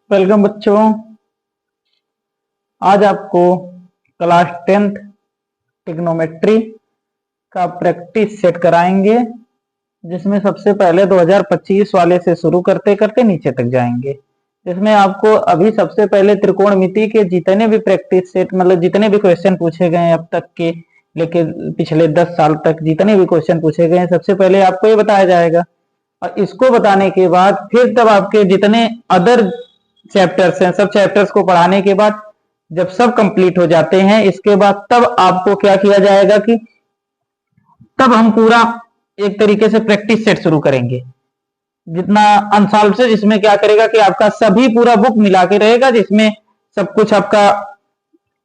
Welcome बच्चों। आज आपको क्लास 10th ट्रिग्नोमेट्री का प्रैक्टिस सेट कराएंगे, जिसमें सबसे पहले 2025 वाले से शुरू करते करते नीचे तक जाएंगे। जिसमें आपको अभी सबसे पहले त्रिकोणमिति के जितने भी प्रैक्टिस सेट मतलब जितने भी क्वेश्चन पूछे गए हैं अब तक के, लेकिन पिछले 10 साल तक जितने भी क्वेश्चन पूछे गए हैं सबसे पहले आपको ये बताया जाएगा। और इसको बताने के बाद फिर तब आपके जितने अदर चैप्टर्स हैं सब चैप्टर्स को पढ़ाने के बाद जब सब कंप्लीट हो जाते हैं इसके बाद तब आपको क्या किया जाएगा कि तब हम पूरा एक तरीके से प्रैक्टिस सेट शुरू करेंगे। जितना अनसॉल्व से जिसमें क्या करेगा कि आपका सभी पूरा बुक मिला के रहेगा, जिसमें सब कुछ आपका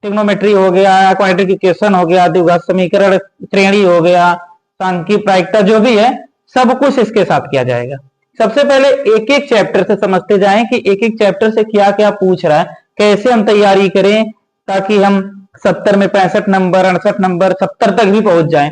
ट्रिग्नोमेट्री हो गया, क्वाड्रेटिक इक्वेशन हो गया, द्विघात समीकरण, श्रेणी हो गया, सांख्यिकी प्रायिकता जो भी है सब कुछ इसके साथ किया जाएगा। सबसे पहले एक एक चैप्टर से समझते जाएं कि एक एक चैप्टर से क्या क्या पूछ रहा है, कैसे हम तैयारी करें ताकि हम 70 में 65 नंबर 68 नंबर 70 तक भी पहुंच जाएं।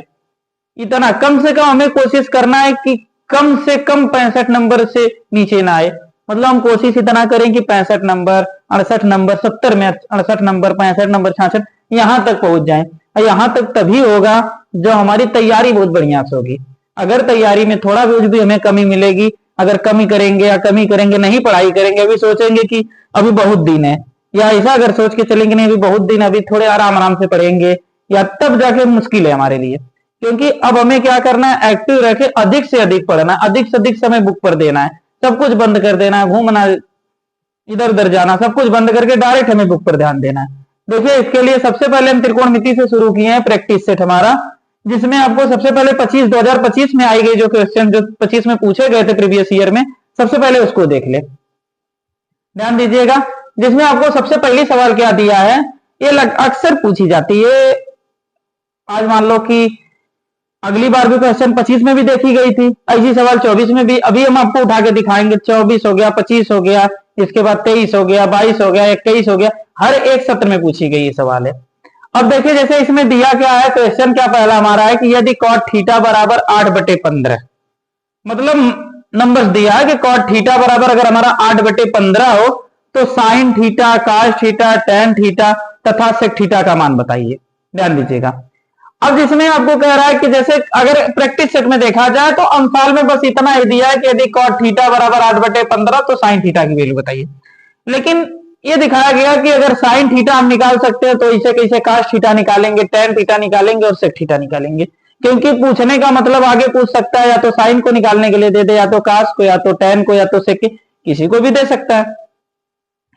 इतना कम से कम हमें कोशिश करना है कि कम से कम 65 नंबर से नीचे ना आए। मतलब हम कोशिश इतना करें कि 65 नंबर 68 नंबर 70 में 68 नंबर 65 नंबर 66 यहां तक पहुंच जाए। और यहां तक तभी होगा जो हमारी तैयारी बहुत बढ़िया से होगी। अगर तैयारी में थोड़ा भी हमें कमी मिलेगी, अगर कमी करेंगे नहीं पढ़ाई करेंगे, अभी सोचेंगे कि अभी बहुत दिन है, या ऐसा अगर सोच के चलेंगे नहीं अभी बहुत दिन, अभी थोड़े आराम आराम से पढ़ेंगे, या तब जाके मुश्किल है हमारे लिए। क्योंकि अब हमें क्या करना है, एक्टिव रह के अधिक से अधिक पढ़ना है, अधिक से अधिक समय बुक पर देना है, सब कुछ बंद कर देना है, घूमना इधर उधर जाना सब कुछ बंद करके डायरेक्ट हमें बुक पर ध्यान देना है। देखिए इसके लिए सबसे पहले हम त्रिकोणमिति से शुरू किए हैं प्रैक्टिस सेट हमारा, जिसमें आपको सबसे पहले 2025 में आई गई जो क्वेश्चन जो 25 में पूछे गए थे प्रीवियस ईयर में, सबसे पहले उसको देख ले, ध्यान दीजिएगा। जिसमें आपको सबसे पहली सवाल क्या दिया है, ये अक्सर पूछी जाती है। आज मान लो कि अगली बार भी क्वेश्चन 25 में भी देखी गई थी, ऐसी सवाल 24 में भी अभी हम आपको उठा के दिखाएंगे। 24 हो गया, 25 हो गया, इसके बाद 23 हो गया, 22 हो गया, 21 हो गया, हर एक सत्र में पूछी गई ये सवाल है। अब देखिए जैसे इसमें दिया क्या है, क्वेश्चन क्या पहला हमारा है कि यदि कॉट थीटा बराबर 8/15, मतलब नंबर्स दिया है कि कॉट थीटा बराबर अगर हमारा 8/15 हो तो साइन थीटा, काश थीटा, टेन थीटा तथा सेक थीटा का मान बताइए। ध्यान दीजिएगा। अब जिसमें आपको कह रहा है कि जैसे अगर प्रैक्टिस सेट में देखा जाए तो अंशाल में बस इतना ही दिया है कि यदि कॉट थीटा बराबर 8/15 तो साइन थीटा की वैल्यू बताइए। लेकिन ये दिखाया गया कि अगर साइन थीटा हम निकाल सकते हैं तो इसे कैसे काश थीटा निकालेंगे, टेन थीटा निकालेंगे और सेक थीटा निकालेंगे। क्योंकि पूछने का मतलब आगे पूछ सकता है या तो साइन को निकालने के लिए दे दे, या तो काश को, या तो टेन को, या तो सेक, किसी को भी दे सकता है।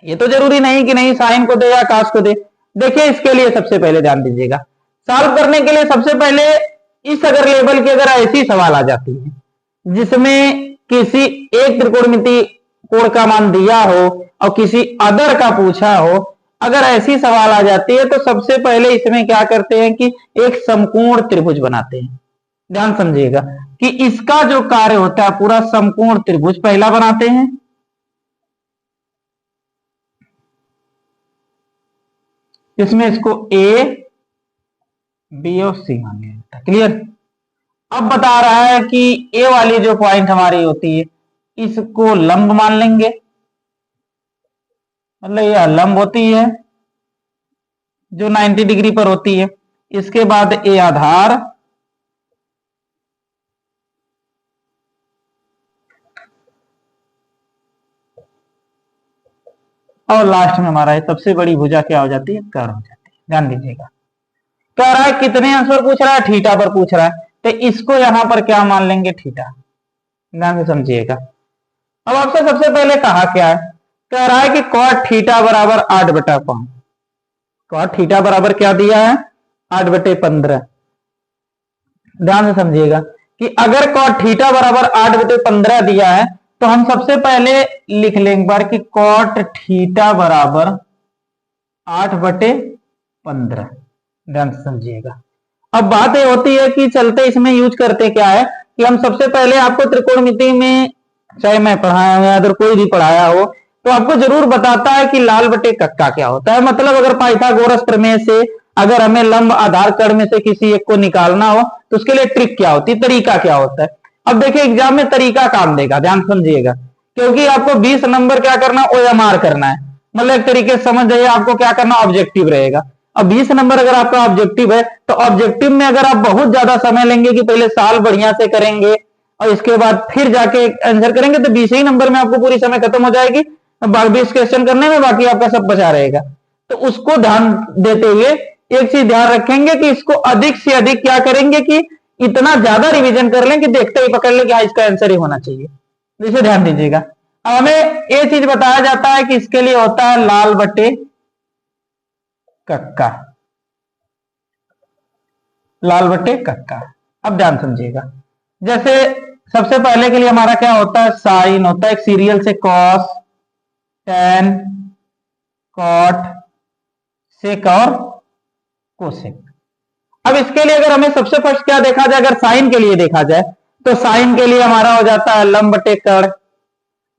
ये तो जरूरी नहीं कि नहीं साइन को दे या काश को दे। देखिए इसके लिए सबसे पहले ध्यान दीजिएगा, सॉल्व करने के लिए सबसे पहले इस अगर लेवल की अगर ऐसी सवाल आ जाती है जिसमें किसी एक त्रिकोणमिति कोण का मान दिया हो और किसी अदर का पूछा हो, अगर ऐसी सवाल आ जाती है तो सबसे पहले इसमें क्या करते हैं कि एक समकोण त्रिभुज बनाते हैं। ध्यान समझिएगा कि इसका जो कार्य होता है पूरा समकोण त्रिभुज पहला बनाते हैं। इसमें इसको ए बी और सी मान लिया, क्लियर। अब बता रहा है कि ए वाली जो पॉइंट हमारी होती है इसको लंब मान लेंगे, मतलब यह लंब होती है जो 90 डिग्री पर होती है। इसके बाद ए आधार, और लास्ट में हमारा सबसे बड़ी भुजा क्या हो जाती है, कर्ण हो जाती है। ध्यान दीजिएगा कह रहा है कितने अंश पर पूछ रहा है, थीटा पर पूछ रहा है, तो इसको यहां पर क्या मान लेंगे, थीटा। ध्यान से समझिएगा। अब आपसे सबसे पहले कहा क्या है, कह रहा है कि कॉट थीटा बराबर 8/5। कॉट थीटा बराबर क्या दिया है, 8/15। ध्यान से समझिएगा कि अगर कॉट थीटा बराबर 8/15 दिया है तो हम सबसे पहले लिख लेंगे बार कि कॉट थीटा बराबर 8/15। ध्यान से समझिएगा। अब बात ये होती है कि चलते इसमें यूज करते क्या है कि हम सबसे पहले आपको त्रिकोणमिति में, चाहे मैं पढ़ाया हो या अगर कोई भी पढ़ाया हो, तो आपको जरूर बताता है कि लाल बटे कक्का क्या होता है। मतलब अगर पाइथागोरस प्रमेय से अगर हमें लंब आधार कर्ण में से किसी एक को निकालना हो तो उसके लिए ट्रिक क्या होती है, तरीका क्या होता है। अब देखिए एग्जाम में तरीका काम देगा, ध्यान समझिएगा क्योंकि आपको 20 नंबर क्या करना, OMR करना है, मतलब एक तरीके से समझ जाइए आपको क्या करना, ऑब्जेक्टिव रहेगा। अब 20 नंबर अगर आपका ऑब्जेक्टिव है, तो ऑब्जेक्टिव में अगर आप बहुत ज्यादा समय लेंगे कि पहले साल बढ़िया से करेंगे और इसके बाद फिर जाके आंसर करेंगे, तो 20 ही नंबर में आपको पूरी समय खत्म हो जाएगी 20 क्वेश्चन करने में, बाकी आपका सब बचा रहेगा। तो उसको ध्यान देते हुए एक चीज ध्यान रखेंगे कि इसको अधिक से अधिक क्या करेंगे कि इतना ज्यादा रिवीजन कर लें कि देखते ही पकड़ लें कि हाँ इसका आंसर ही होना चाहिए। इसे ध्यान दीजिएगा। अब हमें ये चीज बताया जाता है कि इसके लिए होता है लाल बटे कक्का, लाल बटे कक्का। अब ध्यान समझिएगा, जैसे सबसे पहले के लिए हमारा क्या होता है, साइन होता है, एक सीरियल से कॉस, टैन, कॉट, सेक और कोसेक। अब इसके लिए अगर हमें सबसे फर्स्ट क्या देखा जाए, अगर साइन के लिए देखा जाए तो साइन के लिए हमारा हो जाता है लंब बटे कर्ण,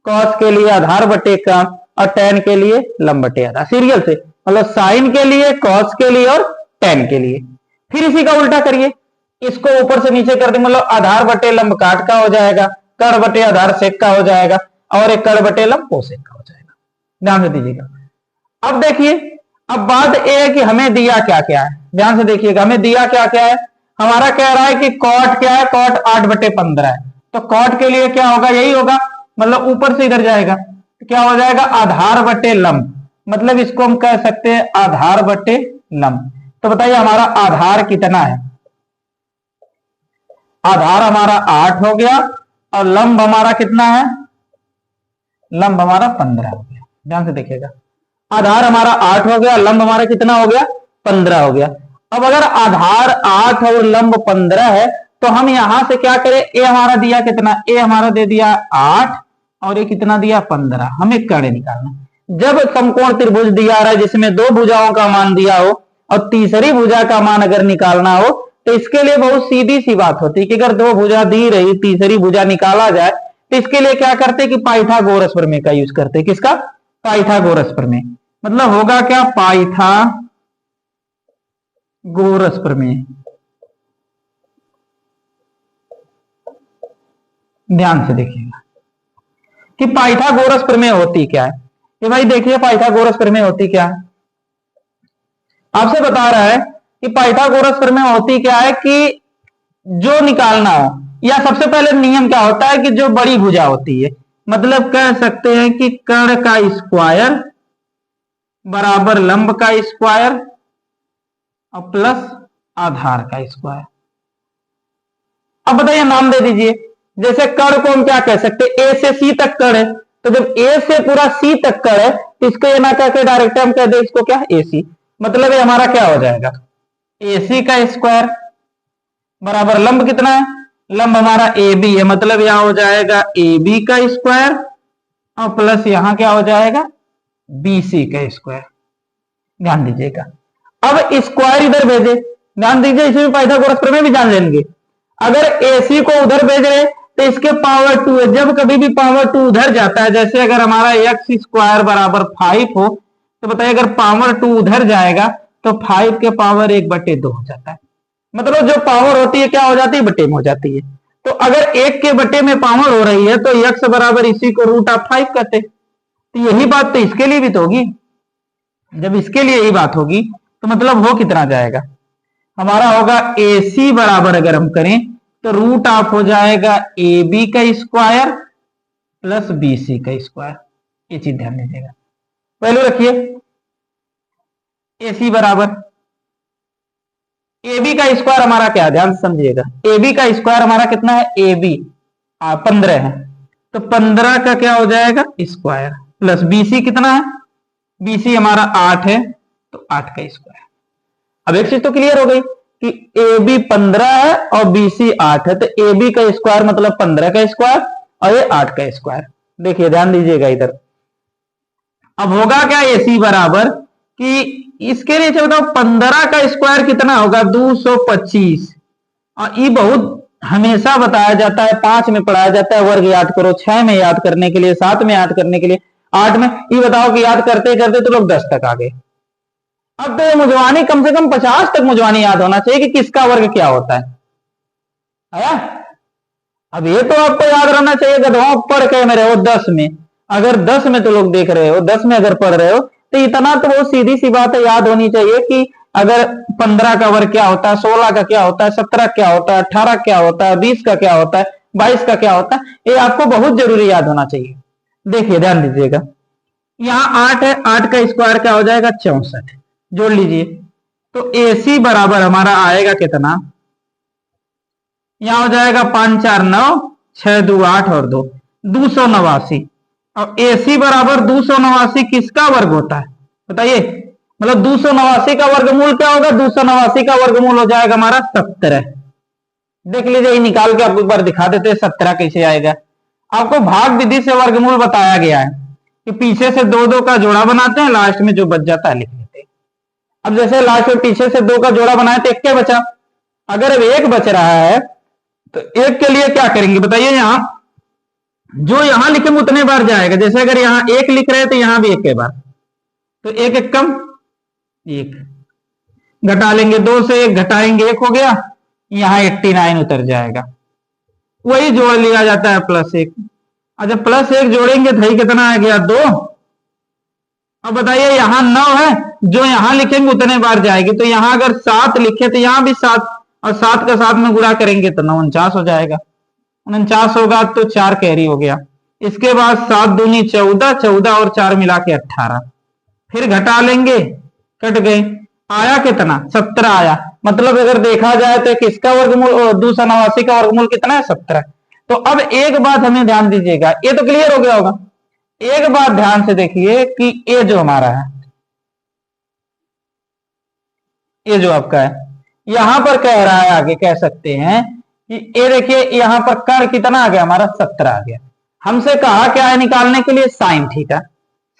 कॉस के लिए आधार बटे कर्ण और टैन के लिए लंब बटे आधार, सीरियल से, मतलब साइन के लिए, कॉस के लिए और टैन के लिए। फिर इसी का उल्टा करिए, इसको ऊपर से नीचे कर दें, मतलब आधार बटे लंब काट का हो जाएगा, कर्ण बटे आधार सेक का हो जाएगा और एक कर्ण बटे लंब कोसेक का हो जाएगा। ध्यान से दीजिएगा। अब देखिए, अब बात यह है कि हमें दिया क्या क्या है, ध्यान से देखिएगा, हमें दिया क्या क्या है। हमारा कह रहा है कि कॉट क्या है, कॉट 8/15 है, तो कॉट के लिए क्या होगा, यही होगा, मतलब ऊपर से इधर जाएगा, तो क्या हो जाएगा, आधार बटे लंब, मतलब इसको हम कह सकते हैं आधार बटे लंब। तो बताइए हमारा आधार कितना है, आधार हमारा 8 हो गया और लंब हमारा कितना है, लंब हमारा 15 हो गया। ध्यान से देखिएगा, आधार हमारा 8 हो गया, लंब हमारा कितना हो गया, 15 हो गया। अब अगर आधार 8 और लंब 15 है तो हम यहां से क्या करें, ए हमारा दिया कितना, ए हमारा दे दिया 8 और ये कितना दिया 15, हमें कर्ण निकालना। जब समकोण त्रिभुज दिया रहा है जिसमें दो भुजाओं का मान दिया हो और तीसरी भुजा का मान अगर निकालना हो, तो इसके लिए बहुत सीधी सी बात होती है कि अगर दो भुजा दी रही, तीसरी भुजा निकाला जाए, तो इसके लिए क्या करते कि पाइथागोरस प्रमेय का यूज करते। किसका, पाइथागोरस प्रमेय। मतलब होगा क्या, पाइथागोरस प्रमेय। ध्यान से देखिएगा कि पाइथागोरस प्रमेय होती क्या है। ये भाई देखिए पाइथागोरस प्रमेय होती क्या है, आपसे बता रहा है कि पाइथागोरस प्रमेय होती क्या है कि जो निकालना हो, या सबसे पहले नियम क्या होता है कि जो बड़ी भुजा होती है, मतलब कह सकते हैं कि कर्ण का स्क्वायर बराबर लंब का स्क्वायर और प्लस आधार का स्क्वायर। अब बताइए नाम दे दीजिए, जैसे कर्ण को हम क्या कह सकते हैं, ए से सी तक कर्ण है, तो जब ए से पूरा सी तक कर्ण है तो इसको ये ना कहकर डायरेक्ट हम कह दे इसको क्या, ए सी, मतलब ये हमारा क्या हो जाएगा, ए सी का स्क्वायर बराबर लंब कितना है, लंब हमारा ए बी है, मतलब यहां हो जाएगा ए बी का स्क्वायर और प्लस यहां क्या हो जाएगा, बी सी का स्क्वायर। ध्यान दीजिएगा, अब स्क्वायर इधर भेजे, ध्यान दीजिए इसमें पाइथागोरस प्रमेय भी जान लेंगे। अगर AC को उधर भेज रहे तो इसके पावर 2 है, जब कभी भी पावर 2 उधर जाता है, जैसे अगर हमारा x स्क्वायर बराबर 5 हो, तो बताइए अगर पावर 2 उधर जाएगा तो 5 के पावर 1/2 हो जाता है, मतलब जो पावर होती है क्या हो जाती है, बटे में हो जाती है। तो अगर 1 के बटे में पावर हो रही है तो x बराबर इसी को √5 कहते, तो यही बात तो इसके लिए भी तो होगी। जब इसके लिए यही बात होगी तो मतलब हो कितना जाएगा, हमारा होगा AC बराबर अगर हम करें तो √ऑफ हो जाएगा AB का स्क्वायर प्लस BC का स्क्वायर। ये चीज ध्यान दीजिएगा, पहले रखिए AC बराबर AB का स्क्वायर हमारा क्या, ध्यान से समझिएगा, AB का स्क्वायर हमारा कितना है, AB 15 है, तो 15 का क्या हो जाएगा स्क्वायर प्लस BC कितना है, BC हमारा 8 है, तो 8 का स्क्वायर। अब एक चीज तो क्लियर हो गई कि AB 15 है और BC 8 है, तो AB का स्क्वायर मतलब 15 का स्क्वायर और ये 8 का स्क्वायर। देखिए ध्यान दीजिएगा इधर, अब होगा क्या AC बराबर कि इसके लिए बताओ 15 का स्क्वायर कितना होगा, 225, और ये बहुत हमेशा बताया जाता है, 5 में पढ़ाया जाता है, वर्ग याद करो, 6 में याद करने के लिए, 7 में याद करने के लिए, 8 में, ये बताओ कि याद करते करते तो लोग 10 तक आ गए। अब तो मुजवानी कम से कम 50 तक मुजवानी याद होना चाहिए कि किसका वर्ग क्या होता है, आया? अब ये तो आपको याद रहना चाहिए, गधों पढ़ के मेरे वो 10 में अगर 10 में तो लोग देख रहे हो, 10 में अगर पढ़ रहे हो, तो इतना तो वो सीधी सी बात है, याद होनी चाहिए कि अगर 15 का वर्ग क्या होता है, 16 का क्या होता है, 17 क्या होता है, 18 क्या होता है, 20 का क्या होता है, 22 का क्या होता है, ये आपको बहुत जरूरी याद होना चाहिए। देखिए ध्यान दीजिएगा, यहाँ 8 है, 8 का स्क्वायर क्या हो जाएगा, 64, जोड़ लीजिए। तो AC बराबर हमारा आएगा कितना, यहां हो जाएगा 5 4 9, 6 2 8 और 2, 289। और AC बराबर 289 किसका वर्ग होता है बताइए, मतलब 289 का वर्गमूल क्या होगा, 289 का वर्गमूल हो जाएगा हमारा 17। देख लीजिए, निकाल के आपको एक बार दिखा देते हैं 17 कैसे आएगा। आपको भाग विधि से वर्गमूल बताया गया है कि पीछे से 2 2 का जोड़ा बनाते हैं, लास्ट में जो बच जाता है लिख लेते हैं। अब जैसे लास्ट में पीछे से 2 का जोड़ा बनाए तो एक क्या बचा, अगर अब एक बच रहा है तो एक के लिए क्या करेंगे बताइए, यहां जो यहां लिखे उतने बार जाएगा, जैसे अगर यहां एक लिख रहे हैं तो यहां भी एक के बार, तो एक एक कम एक, घटा लेंगे 2 से, एक घटाएंगे 1 हो गया, यहां 89 उतर जाएगा, वही जोड़ लिया जाता है +1। अच्छा +1 जोड़ेंगे तो कितना आ गया 2। अब बताइए यहां 9 है, जो यहां लिखेंगे उतने बार जाएगी, तो यहां अगर 7 लिखे तो यहां भी 7, और 7 का 7 में गुणा करेंगे तो 49 हो जाएगा, 49 होगा तो 4 कैरी हो गया। इसके बाद 7 दूनी 14, 14 और 4 मिला के 18, फिर घटा लेंगे, कट गए, आया कितना 17 आया। मतलब अगर देखा जाए तो किसका वर्गमूल, 289 का वर्गमूल कितना है 17। तो अब एक बात हमें ध्यान दीजिएगा, ये तो क्लियर हो गया होगा, एक बात ध्यान से देखिए कि ये जो हमारा है, ये जो आपका है, यहां पर कह रहा है, आगे कह सकते हैं कि ये देखिए यहां पर कर्ण कितना आ गया हमारा 17 आ गया। हमसे कहा क्या है निकालने के लिए, साइन थीटा,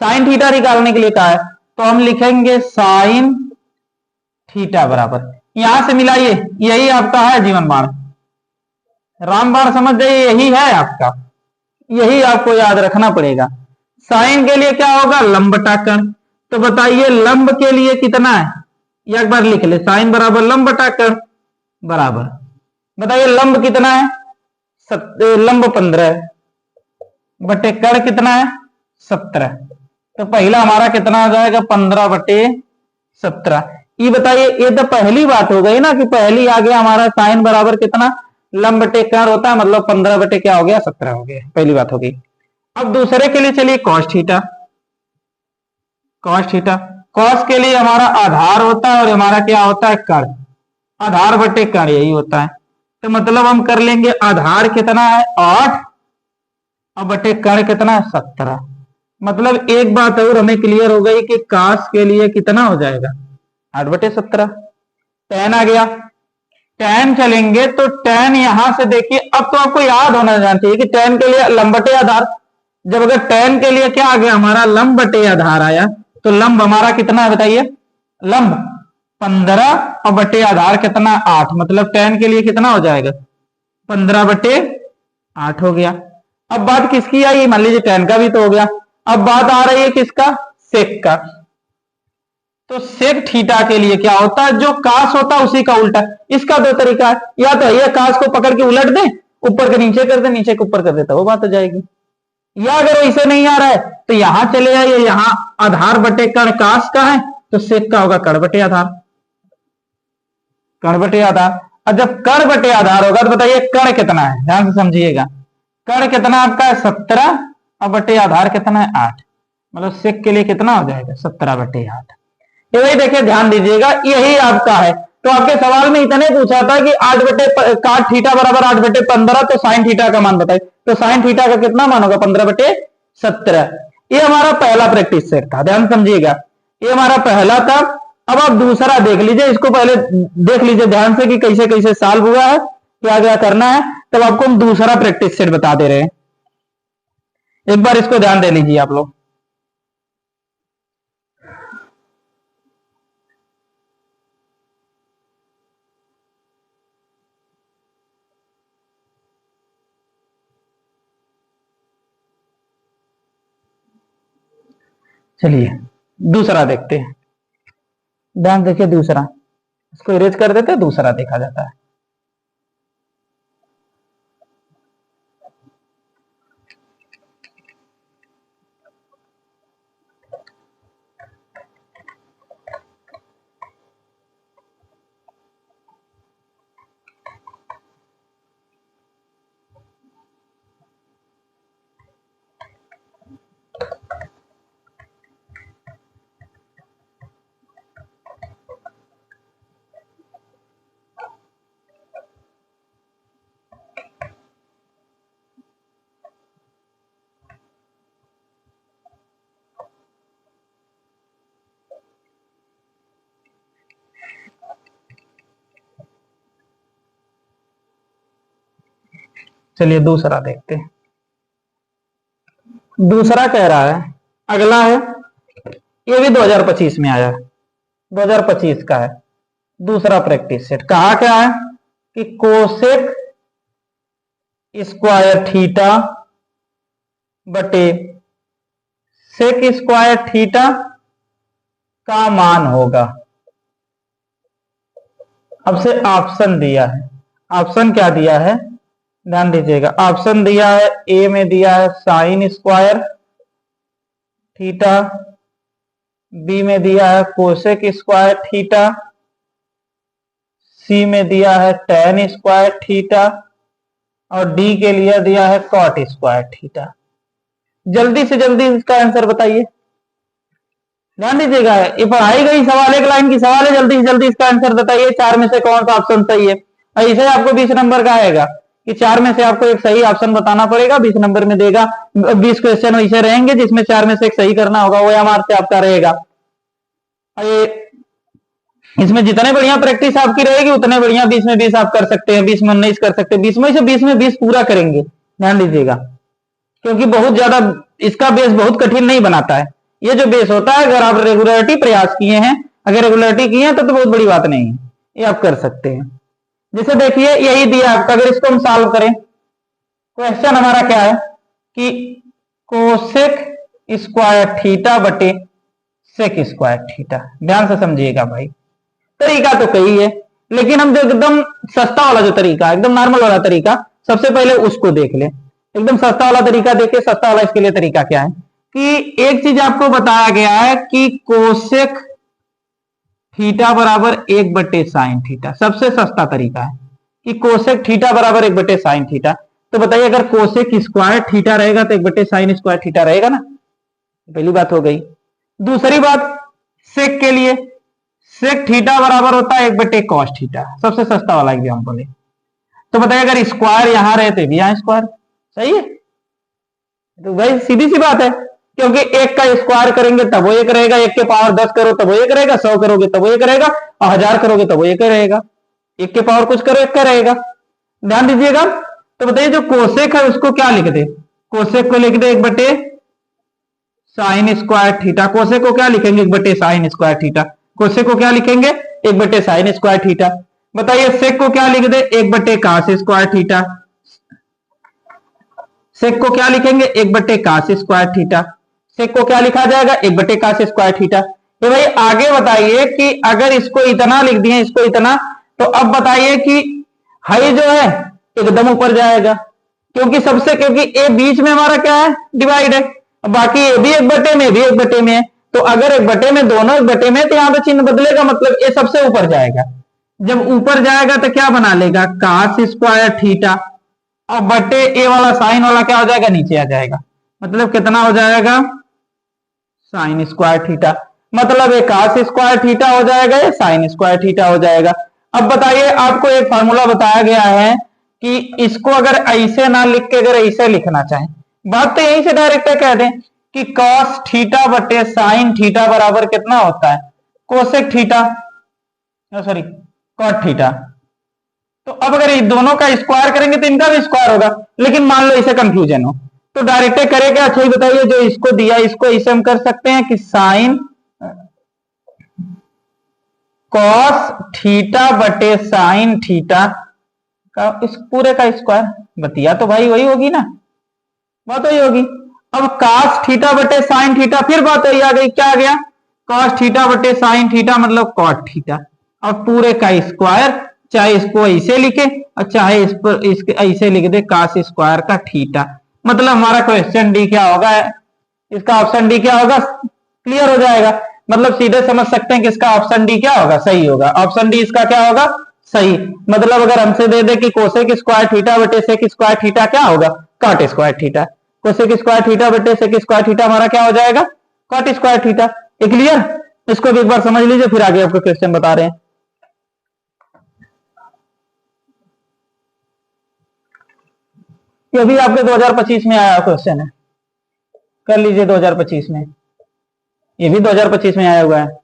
साइन थीटा निकालने के लिए कहा है, तो हम लिखेंगे साइन थीटा बराबर, यहां से मिलाइए, यही आपका है जीवन बाण, रामबाण समझ जाइए, यही है आपका, यही आपको याद रखना पड़ेगा। साइन के लिए क्या होगा, लंब बटा कर्ण, तो बताइए लंब के लिए कितना है, एक बार लिख ले, साइन बराबर लंब बटा कर्ण बराबर, बताइए लंब कितना है, लंब 15 है, बटे कर्ण कितना है 17, तो पहला हमारा कितना हो जाएगा 15 बटे 17। ये बताइए, ये तो पहली बात हो गई ना कि पहली आ गया हमारा साइन बराबर कितना, लंब बटे कर्ण होता है, मतलब 15 बटे क्या हो गया 17 हो गया, पहली बात हो गई। अब दूसरे के लिए चलिए cos theta, cos theta, cos के लिए हमारा आधार होता है और हमारा क्या होता है कर्ण, आधार बटे कर्ण यही होता है, तो मतलब हम कर लेंगे आधार कितना है 8 और बटे कर्ण कितना है 17। मतलब एक बात और हमें क्लियर हो गई कि काश के लिए कितना हो जाएगा 8 बटे 17। tan आ गया, tan चलेंगे तो tan यहां से देखिए, अब तो आपको याद होना चाहिए कि tan के लिए लंब बटे आधार, जब अगर tan के लिए क्या आ गया हमारा लंब बटे आधार आया, तो लंब हमारा कितना है बताइए, लंब 15 और बटे आधार कितना 8, मतलब tan के लिए कितना हो जाएगा 15 बटे 8 हो गया। अब बात किसकी आई, मान लीजिए tan का भी तो हो गया, अब बात आ रही है किसका, सेक का। तो सेक थीटा के लिए क्या होता है, जो कास होता है उसी का उल्टा। इसका दो तरीका है, या तो ये कास को पकड़ के उलट दे, ऊपर के नीचे कर दे, नीचे के ऊपर कर देता, वो बात हो जाएगी। या अगर ऐसे नहीं आ रहा है तो यहां चले जाइए, यहां आधार बटे कर्ण कास का है, तो सेक का होगा कर्ण बटे आधार, कर्ण बटे आधार। और जब कर्ण बटे आधार होगा तो बताइए कर्ण कितना है, ध्यान से समझिएगा, कर्ण कितना आपका है 17 और बटे आधार कितना है 8, मतलब सेक के लिए कितना हो जाएगा 17 बटे 8। ये वही देखिए ध्यान दीजिएगा, यही आपका है। तो आपके सवाल में इतने पूछा था कि 8 बटे काट थीटा बराबर 8 बटे 15, तो साइन थीटा का मान बताइए, तो साइन थीटा का कितना मान होगा 15 बटे 17। ये हमारा पहला प्रैक्टिस सेट था, ध्यान समझिएगा, ये हमारा पहला था। अब आप दूसरा देख लीजिए, इसको पहले देख लीजिए ध्यान से कि कैसे कैसे सॉल्व हुआ है, क्या क्या करना है, तब आपको हम दूसरा प्रैक्टिस सेट बता दे रहे हैं। एक बार इसको ध्यान दे लीजिए आप लोग। चलिए दूसरा देखते हैं, ध्यान देखिए दूसरा, इसको इरेज कर देते हैं, दूसरा देखा जाता है। चलिए दूसरा देखते हैं। दूसरा कह रहा है, अगला है, ये भी 2025 में आया है, 2025 का है। दूसरा प्रैक्टिस सेट कहा क्या है कि कोसेक स्क्वायर थीटा बटे सेक स्क्वायर थीटा का मान होगा। अब से ऑप्शन दिया है, ऑप्शन क्या दिया है ध्यान दीजिएगा। ऑप्शन दिया है, ए में दिया है साइन स्क्वायर थीटा, बी में दिया है कोसेक स्क्वायर थीटा, सी में दिया है टेन स्क्वायर थीटा और डी के लिए दिया है कॉट स्क्वायर थीटा। जल्दी से जल्दी इसका आंसर बताइए, ध्यान दीजिएगा। ये पढ़ाई गई सवाल, एक लाइन की सवाल है, जल्दी से जल्दी इसका आंसर बताइए, चार में से कौन सा ऑप्शन सही है। ऐसे आपको 20 नंबर का आएगा कि चार में से आपको एक सही ऑप्शन बताना पड़ेगा, 20 नंबर में देगा। 20 क्वेश्चन वैसे रहेंगे जिसमें चार में से एक सही करना होगा, वो हमारे से आपका रहेगा। इसमें जितने बढ़िया प्रैक्टिस आपकी रहेगी उतने बढ़िया 20 में 20 आप कर सकते हैं, 20 में 19 कर सकते हैं, 20 में से 20 में 20 पूरा करेंगे, ध्यान दीजिएगा। क्योंकि बहुत ज्यादा इसका बेस बहुत कठिन नहीं बनाता है। ये जो बेस होता है, अगर आप रेगुलरिटी प्रयास किए हैं, अगर रेगुलरिटी किए हैं तो बहुत बड़ी बात नहीं है, ये आप कर सकते हैं। जैसे देखिए यही दिया आपका, अगर इसको हम सॉल्व करें, क्वेश्चन हमारा क्या है कि कोसेक स्क्वायर थीटा बटे सेक स्क्वायर थीटा। ध्यान से समझिएगा भाई, तरीका तो कई है, लेकिन हम जो एकदम सस्ता वाला जो तरीका, एकदम नॉर्मल वाला तरीका, सबसे पहले उसको देख ले। एकदम सस्ता वाला तरीका देखे, सस्ता वाला इसके लिए तरीका क्या है कि एक चीज आपको बताया गया है कि कोसेक थीटा बराबर 1/साइन थीटा, सबसे सस्ता तरीका है कि कोसेक थीटा बराबर 1/साइन थीटा। तो बताइए अगर कोसेक स्क्वायर थीटा रहेगा तो 1/साइन स्क्वायर थीटा रहेगा ना, पहली बात हो गई। दूसरी बात सेक के लिए, सेक थीटा बराबर होता है 1/कॉस थीटा, सबसे सस्ता वाला एग्जाम्पल है। तो बताइए अगर स्क्वायर यहां रहे तो भी यहां स्क्वायर, सही है। तो भाई सीधी सी बात है, क्योंकि एक का स्क्वायर करेंगे तब वो एक रहेगा, एक के पावर 10 करो तब वो एक रहेगा, 100 करोगे तब वो एक रहेगा, और 1000 करोगे तब वो एक रहेगा। एक के पावर कुछ करो एक का रहेगा, ध्यान दीजिएगा। तो बताइए जो कोसेक है उसको क्या लिख दे, कोसेक को लिख दे 1/साइन स्क्वायर थीटा। कोसेक को क्या लिखेंगे 1/साइन स्क्वायर थीटा। कोसेक को क्या लिखेंगे 1/साइन स्क्वायर थीटा। बताइए सेक को क्या लिख दे 1/कॉस स्क्वायर थीटा। सेक को क्या लिखेंगे 1/कॉस स्क्वायर थीटा। सेक को क्या लिखा जाएगा 1/कॉस स्क्वायर थीटा। तो भाई आगे बताइए कि अगर इसको इतना लिख दिए, इसको इतना, तो अब बताइए कि हाई जो है एकदम ऊपर जाएगा, क्योंकि ए बीच में हमारा क्या है डिवाइड है, बाकी ए भी 1/में, भी 1/में है। तो अगर 1/में दोनों 1/में है तो यहां पे चिन्ह बदलेगा, मतलब ए सबसे ऊपर जाएगा। जब ऊपर जाएगा तो क्या बना लेगा कॉस स्क्वायर थीटा, और बटे ए वाला साइन वाला क्या हो जाएगा नीचे आ जाएगा, मतलब कितना हो जाएगा साइन स्क्वायर थीटा। मतलब एक कॉस स्क्वायर थीटा हो जाएगा, ये साइन स्क्वायर थीटा हो जाएगा। अब बताइए आपको एक फार्मूला बताया गया है कि इसको अगर ऐसे ना लिख के अगर ऐसे लिखना चाहें, बात तो यहीं से डायरेक्ट कह दें कि कॉस थीटा बटे साइन थीटा बराबर कितना होता है cosec theta, sorry cot theta. तो अब अगर ये दोनों का स्क्वायर करेंगे तो इनका भी स्क्वायर होगा, लेकिन मान लो इसे कंफ्यूजन हो तो डायरेक्ट करेगा। अच्छा ही बताइए जो इसको दिया इसको इसे हम कर सकते हैं कि साइन कॉस थीटा बटे साइन थीटा का इस पूरे का स्क्वायर। बतिया तो भाई वही होगी ना, बात वही होगी। अब कॉस थीटा बटे साइन थीटा, फिर बात वही आ गई, क्या आ गया कॉस थीटा बटे साइन थीटा मतलब कॉट थीटा। अब पूरे का स्क्वायर, चाहे इसको ऐसे लिखे और चाहे इस पर इसके ऐसे लिख दे कॉस स्क्वायर का थीटा। मतलब हमारा क्वेश्चन डी क्या होगा, इसका ऑप्शन डी क्या होगा, क्लियर हो जाएगा। मतलब सीधे समझ सकते हैं कि इसका ऑप्शन डी क्या होगा, सही होगा। ऑप्शन डी इसका क्या होगा, सही। मतलब अगर हमसे दे दे कि कोसेक स्क्वायर थीटा बटे सेक स्क्वायर थीटा क्या होगा cot square theta, cosec square theta बटे सेक स्क्वायर थीटा हमारा क्या हो जाएगा कॉट स्क्वायर थीटा। क्लियर, इसको भी एक बार समझ लीजिए, फिर आगे आपको क्वेश्चन बता रहे हैं। ये भी आपके 2025 में आया क्वेश्चन है, कर लीजिए 2025 में, ये भी 2025 में आया हुआ है।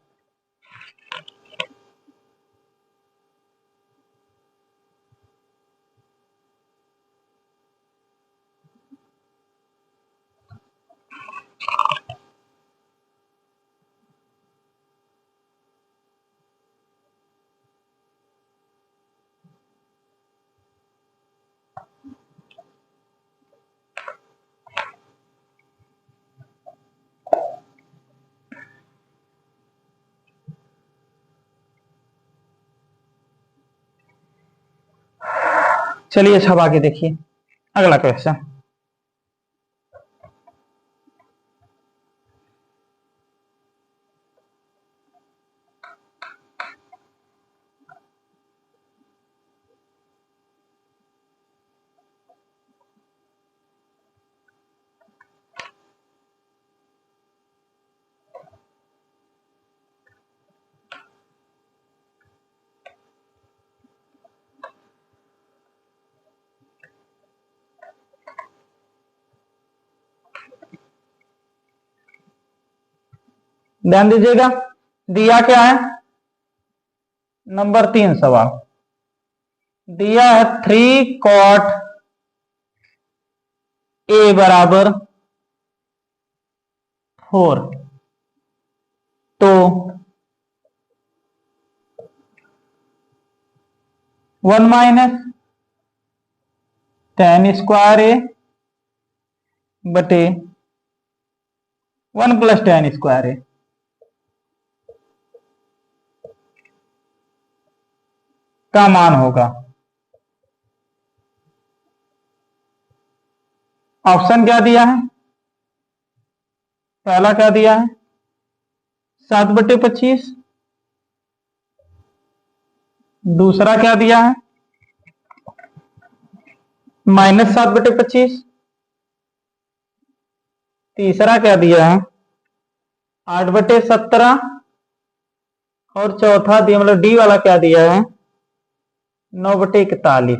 चलिए सब आगे देखिए अगला क्वेश्चन। ध्यान दीजिएगा, दिया क्या है, नंबर 3 सवाल दिया है 3 cot A बराबर 4। तो 1 माइनस tan स्क्वायर A बटे 1 प्लस tan स्क्वायर A का मान होगा। ऑप्शन क्या दिया है, पहला क्या दिया है 7/25, दूसरा क्या दिया है -7/25, तीसरा क्या दिया है 8/17 और चौथा दिया मतलब डी वाला क्या दिया है 9/41।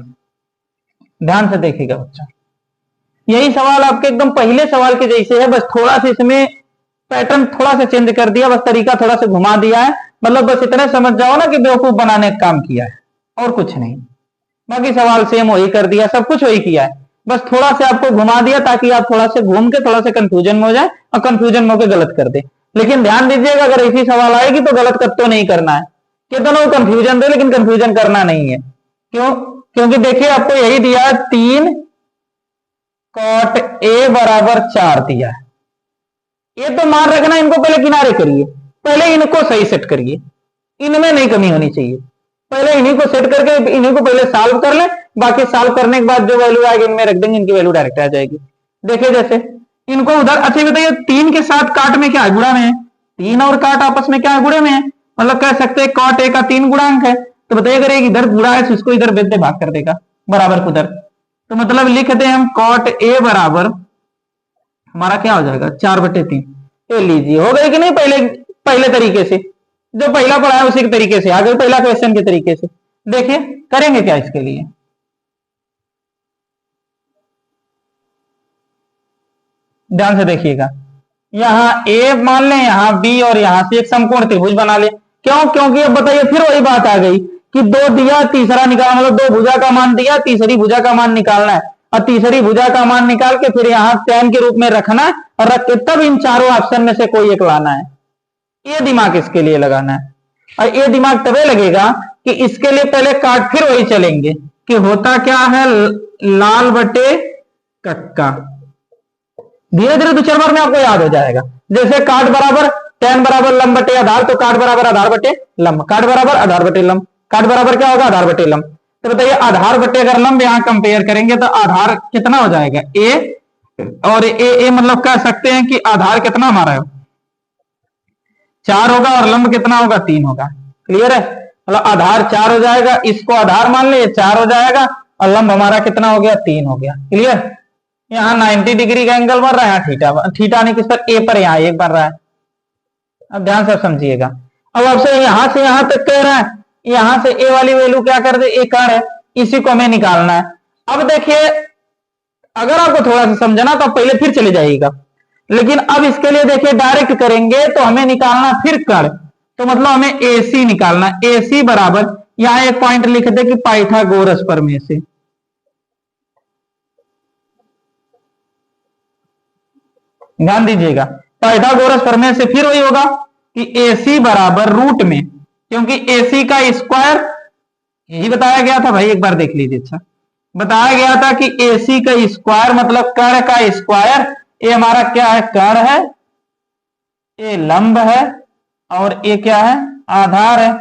ध्यान से देखिएगा बच्चा, यही सवाल आपके एकदम पहले सवाल के जैसे है, बस थोड़ा सा इसमें पैटर्न थोड़ा सा चेंज कर दिया, बस तरीका थोड़ा सा घुमा दिया है। मतलब बस इतने समझ जाओ ना कि बेवकूफ बनाने का काम किया है और कुछ नहीं। बाकी सवाल सेम वही कर दिया, सब कुछ वही किया है, बस थोड़ा सा आपको घुमा दिया ताकि आप थोड़ा सा घूम के थोड़ा सा कंफ्यूजन में हो जाए और कंफ्यूजन में होकर गलत कर दे। लेकिन ध्यान दीजिएगा, अगर ऐसी सवाल आएगी तो गलत कब तो नहीं करना है, कितना वो कंफ्यूजन दे लेकिन कंफ्यूजन करना नहीं है। क्यों? क्योंकि देखिए आपको यही दिया 3 cot A बराबर 4 दिया है। ये तो मान रखना, इनको पहले किनारे करिए, पहले इनको सही सेट करिए, इनमें नहीं कमी होनी चाहिए। पहले इन्हीं को सेट करके इन्हीं को पहले सॉल्व कर ले, बाकी सॉल्व करने के बाद जो वैल्यू आएगी इनमें रख देंगे, इनकी वैल्यू डायरेक्ट आ जाएगी। देखिए जैसे इनको उधर, अच्छा बताइए 3 के साथ काट में क्या है, गुणा में है। 3 और काट आपस में क्या है, गुणे में है। मतलब कह सकते हैं cot A का 3 गुणांक है, तो बताइए अगर एक इधर गुणा है तो इसको इधर बेच दे, भाग कर देगा बराबर को उधर। तो मतलब लिख दे हम cot A बराबर हमारा क्या हो जाएगा 4/3। ये लीजिए, हो गई कि नहीं पहले तरीके से, जो पहला पढ़ा है उसी के तरीके से आ गए, पहला क्वेश्चन के तरीके से। देखिए करेंगे क्या इसके लिए, ध्यान से देखिएगा। यहां A मान लें, यहां B और यहां से एक समकोण त्रिभुज बना ले। क्यों? क्योंकि अब बताइए फिर वही बात आ गई कि 2 दिया तीसरा निकालना, मतलब 2 भुजा का मान दिया, तीसरी भुजा का मान निकालना है, और तीसरी भुजा का मान निकाल के फिर यहां tan के रूप में रखना है और रख के तब इन चारों ऑप्शन में से कोई एक लाना है। ये दिमाग इसके लिए लगाना है, और ये दिमाग तभी लगेगा कि इसके लिए पहले काट फिर वही चलेंगे कि होता क्या है लाल बटे कक्का। धीरे धीरे 2-4 बार में आपको याद हो जाएगा। जैसे काट बराबर tan बराबर लंब बटे आधार, तो काट बराबर आधार बटे लंब, काट बराबर आधार बटे लंब, काट बराबर क्या होगा आधार बटे लंब। तो बताइए आधार बटे अगर लंब यहां कंपेयर करेंगे तो आधार कितना हो जाएगा A, और ए मतलब कह सकते हैं कि आधार कितना हमारा है 4 होगा और लंब कितना होगा 3 होगा। क्लियर है? मतलब आधार 4 हो जाएगा, इसको आधार मान ले 4 हो जाएगा, और लंब हमारा कितना हो गया 3 हो गया। क्लियर? यहाँ 90 डिग्री का एंगल बन रहा है, थीटा नहीं किस पर ए पर, यहाँ एक बन रहा है। अब ध्यान से समझिएगा। अब आपसे यहां से यहां तक कह रहा है, यहां से ए वाली वैल्यू क्या कर दे, एक है, इसी को हमें निकालना है। अब देखिए अगर आपको थोड़ा सा समझना तो पहले फिर चले जाइएगा, लेकिन अब इसके लिए देखिए डायरेक्ट करेंगे तो हमें निकालना फिर कर, तो मतलब हमें AC निकालना। AC बराबर यहां एक पॉइंट लिख दे कि पाइथागोरस प्रमेय से। ध्यान दीजिएगा, पाइथागोरस प्रमेय से फिर वही होगा कि AC बराबर रूट में, क्योंकि AC का स्क्वायर यही बताया गया था भाई, एक बार देख लीजिए। अच्छा बताया गया था कि AC का स्क्वायर मतलब कर्ण का स्क्वायर, ये हमारा क्या है, कर्ण है, ये लंब है और ये क्या है, आधार है।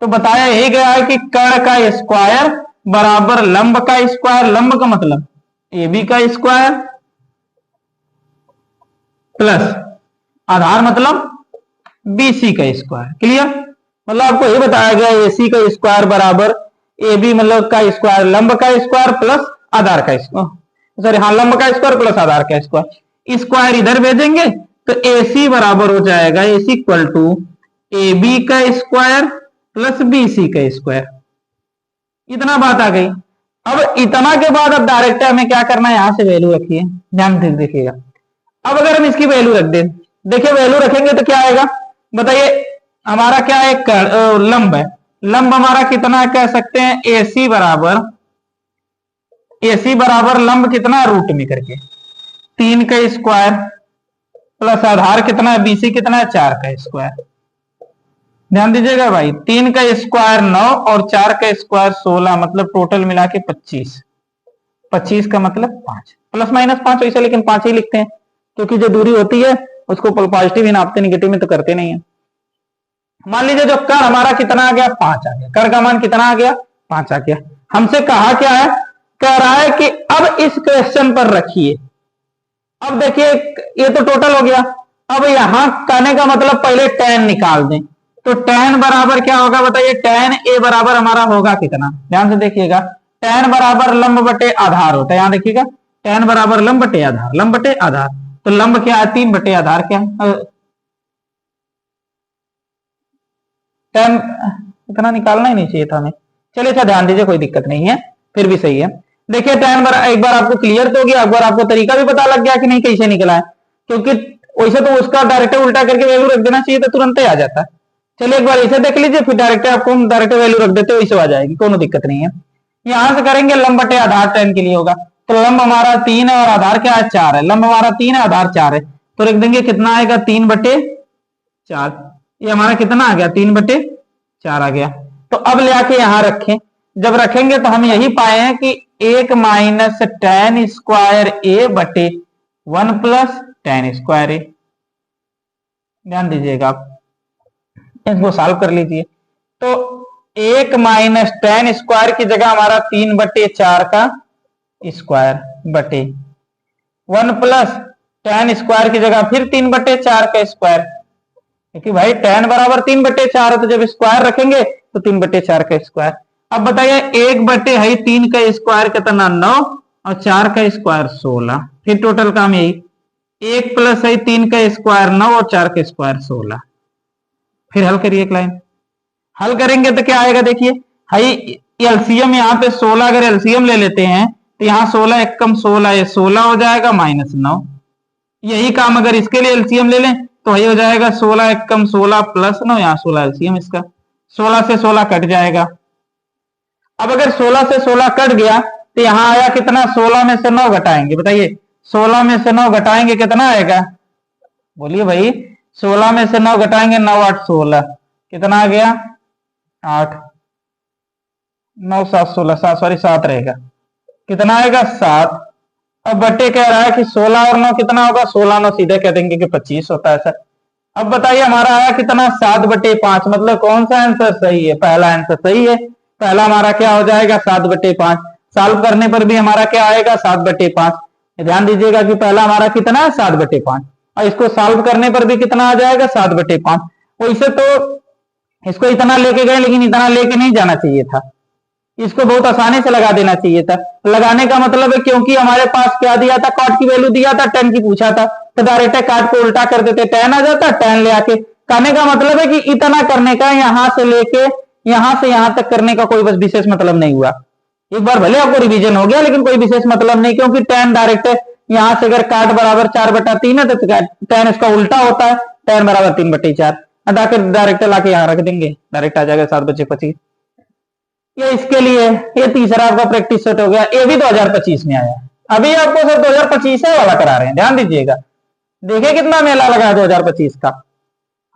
तो बताया यही गया है कि कर्ण का स्क्वायर बराबर लंब का स्क्वायर, लंब का मतलब AB का स्क्वायर प्लस आधार मतलब BC का स्क्वायर। क्लियर? मतलब आपको ये बताया गया AC का स्क्वायर बराबर AB मतलब का स्क्वायर, लंब का स्क्वायर प्लस आधार का स्क्वायर, सॉरी हाँ, लंब का स्क्वायर प्लस आधार का स्क्वायर। स्क्वायर इधर भेजेंगे तो AC बराबर हो जाएगा, AC इक्वल टू AB का स्क्वायर प्लस BC का स्क्वायर। इतना बात आ गई। अब इतना के बाद अब डायरेक्ट हमें क्या करना है, यहां से वैल्यू रखिए, ध्यान से देखिएगा। अब अगर हम इसकी वैल्यू रख दें, देखिए वैल्यू रखेंगे तो क्या आएगा, बताइए। हमारा क्या है, लंब है, लंब हमारा कितना कह सकते हैं, AC बराबर लंब कितना, रूट में करके 3 का स्क्वायर प्लस आधार कितना है, BC कितना है, 4 का स्क्वायर। ध्यान दीजिएगा भाई, 3 का स्क्वायर 9 और 4 का स्क्वायर 16, मतलब टोटल मिला के 25। 25 का मतलब 5 प्लस माइनस 5 वैसे, लेकिन 5 ही लिखते हैं क्योंकि जो दूरी होती है उसको पॉजिटिव ही नापते, नेगेटिव में तो करते नहीं है। मान लीजिए जो कर हमारा कितना आ गया, 5 आ गया, कर का मान कितना आ गया, 5 आ गया। हमसे कहा क्या है, कह रहा है कि अब इस क्वेश्चन पर रखिए। अब देखिए ये तो टोटल हो गया, अब यहां कहने का मतलब पहले tan निकाल दें, तो tan बराबर क्या होगा बताइए, tan A बराबर हमारा होगा कितना, ध्यान से देखिएगा, tan बराबर लंब बटे आधार होता है, यहां देखिएगा tan बराबर लंब बटे आधार, लंब बटे आधार, तो लंब क्या है, 3 बटे आधार क्या है, tan इतना निकालना ही नहीं चाहिए था हमें। चलिए अच्छा ध्यान दीजिए, कोई दिक्कत नहीं है, फिर भी सही है। देखिए tan एक बार आपको क्लियर तो हो गया, एक बार आपको तरीका भी पता लग गया कि नहीं कैसे निकला है, क्योंकि वैसे तो उसका डायरेक्ट उल्टा करके वैल्यू रख देना चाहिए तो तुरंत ही आ जाता है। चलिए एक बार इसे देख लीजिए, फिर डायरेक्ट आपको हम डायरेक्ट वैल्यू रख देते हो, वैसे आ जाएगी, कोनो दिक्कत नहीं है। यहां से करेंगे लंब बटे आधार tan के लिए होगा, तो लंब हमारा 3 है और आधार क्या है, 4 है, लंब हमारा 3 है, आधार 4 है, तो रख देंगे कितना आएगा, 3 बटे 4। ये हमारा कितना आ गया, 3 बटे 4 आ गया। तो अब ले आके यहां रखें, जब रखेंगे तो हम यही पाए हैं कि 1 माइनस tan स्क्वायर A बटे 1 प्लस tan स्क्वायर A। ध्यान दीजिएगा आप, इसको सॉल्व कर लीजिए। तो 1 माइनस tan स्क्वायर की जगह हमारा 3 बटे 4 का स्क्वायर बटे 1 प्लस tan स्क्वायर की जगह फिर 3 बटे 4 का स्क्वायर, क्योंकि भाई tan बराबर 3 बटे 4 है, तो जब स्क्वायर रखेंगे तो 3 बटे 4 का स्क्वायर। अब बताइए 1 बटे है 3 का स्क्वायर कितना, 9 और 4 का स्क्वायर 16, फिर टोटल काम यही, 1 प्लस है 3 का स्क्वायर 9 और 4 का स्क्वायर 16। फिर हल करिए एक लाइन, हल करेंगे तो क्या आएगा, देखिए हाई एलसीएम यहाँ पे 16 अगर एलसीएम ले लेते हैं तो यहाँ 16 एक कम 16 है, 16 हो जाएगा माइनस 9। यही काम अगर इसके लिए एलसीएम ले लें तो वही हो जाएगा 16 एक कम 16 प्लस 9, यहाँ 16 एलसीएम इसका, 16 से 16 कट जाएगा। अब अगर 16 से 16 कट गया तो यहाँ आया कितना, 16 में से 9 घटाएंगे, बताइए 16 में से 9 घटाएंगे कितना आएगा, बोलिए भाई, 16 में से 9 घटाएंगे, 9 8 16, कितना आ गया 8, 9 7 16, 7 सॉरी 7 रहेगा, कितना आएगा 7। अब बटे कह रहा है कि 16 और 9 कितना होगा, 16 9 सीधे कह देंगे कि 25 होता है सर। अब बताइए हमारा आया कितना, 7 बटे 5, मतलब कौन सा आंसर सही है, पहला आंसर सही है, पहला हमारा क्या हो जाएगा 7 बटे 5। सॉल्व करने पर भी हमारा क्या आएगा 7 बटे 5। ध्यान दीजिएगा कि पहला हमारा कितना है 7 बटे 5, और इसको सॉल्व करने पर भी कितना आ जाएगा 7 बटे 5। वैसे तो इसको इतना लेके गए, लेकिन इतना लेके नहीं जाना चाहिए था, इसको बहुत आसानी से लगा देना चाहिए था। लगाने का मतलब है क्योंकि हमारे पास क्या दिया था, कॉट की वैल्यू दिया था, tan की पूछा था, तो डायरेक्ट काट को उल्टा कर देते, tan आ जाता, tan ले आके। कहने का मतलब है कि इतना करने का, यहां से लेके यहां से यहां तक करने का कोई बस विशेष मतलब नहीं हुआ। एक बार भले आपको रिवीजन हो गया, लेकिन कोई विशेष मतलब नहीं, क्योंकि tan डायरेक्ट यहां से अगर काट बराबर 4 बटा 3 है तो tan इसका उल्टा होता है, tan बराबर 3 बटे 4, हटाकर डायरेक्ट लाके यहां रख देंगे, डायरेक्ट आ जाएगा 7 बचे 25। ये इसके लिए, ये तीसरा आपका प्रैक्टिस सेट हो गया, ये भी 2025 में आया। अभी आपको सर 2025 वाला करा रहे हैं, ध्यान दीजिएगा, देखिए कितना मेला लगा है 2025 का।